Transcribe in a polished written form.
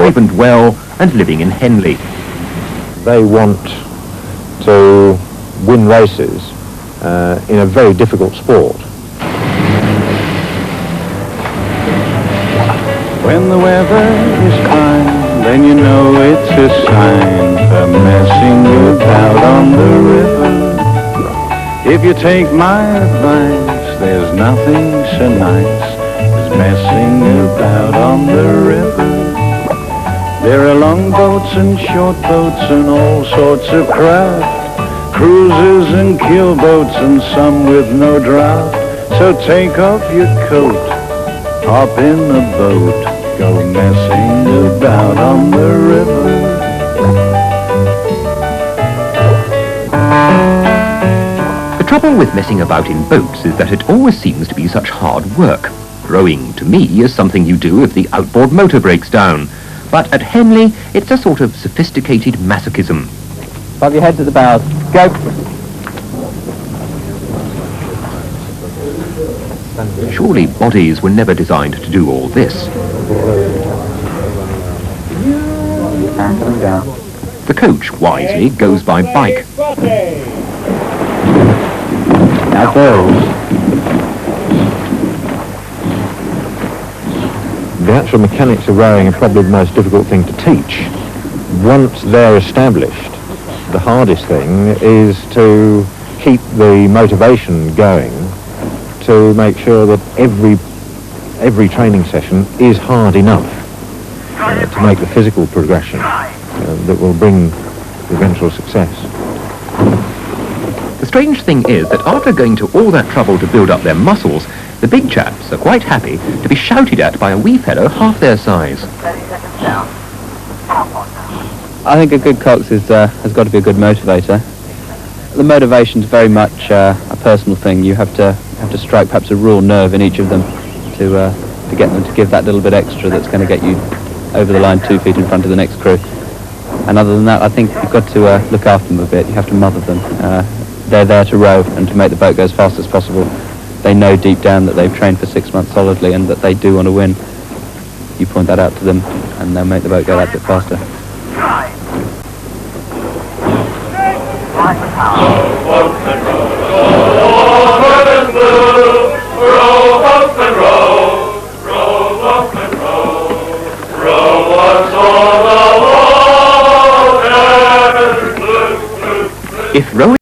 alive and well and living in Henley. They want to win races in a very difficult sport. When the weather is fine, then you know it's a sign for messing about on the river. If you take my advice, there's nothing so nice as messing about on the river. There are long boats and short boats and all sorts of craft, cruisers and keelboats and some with no draft. So take off your coat, hop in the boat, go messing about on the river. The trouble with messing about in boats is that it always seems to be such hard work. Rowing, to me, is something you do if the outboard motor breaks down. But at Henley, it's a sort of sophisticated masochism. Bob your head to the bows. Go! Surely bodies were never designed to do all this. The coach, wisely, goes by bike. Now girls. The actual mechanics of rowing are probably the most difficult thing to teach. Once they're established, the hardest thing is to keep the motivation going, to make sure that every training session is hard enough to make the physical progression that will bring eventual success. The strange thing is that after going to all that trouble to build up their muscles, the big chaps are quite happy to be shouted at by a wee fellow half their size. I think a good cox is, has got to be a good motivator. The motivation's very much a personal thing. You have to strike perhaps a raw nerve in each of them to get them to give that little bit extra that's going to get you over the line 2 feet in front of the next crew. And other than that, I think you've got to look after them a bit. You have to mother them. They're there to row and to make the boat go as fast as possible. They know deep down that they've trained for 6 months solidly and that they do want to win. You point that out to them and they'll make the boat go that bit faster. If rowing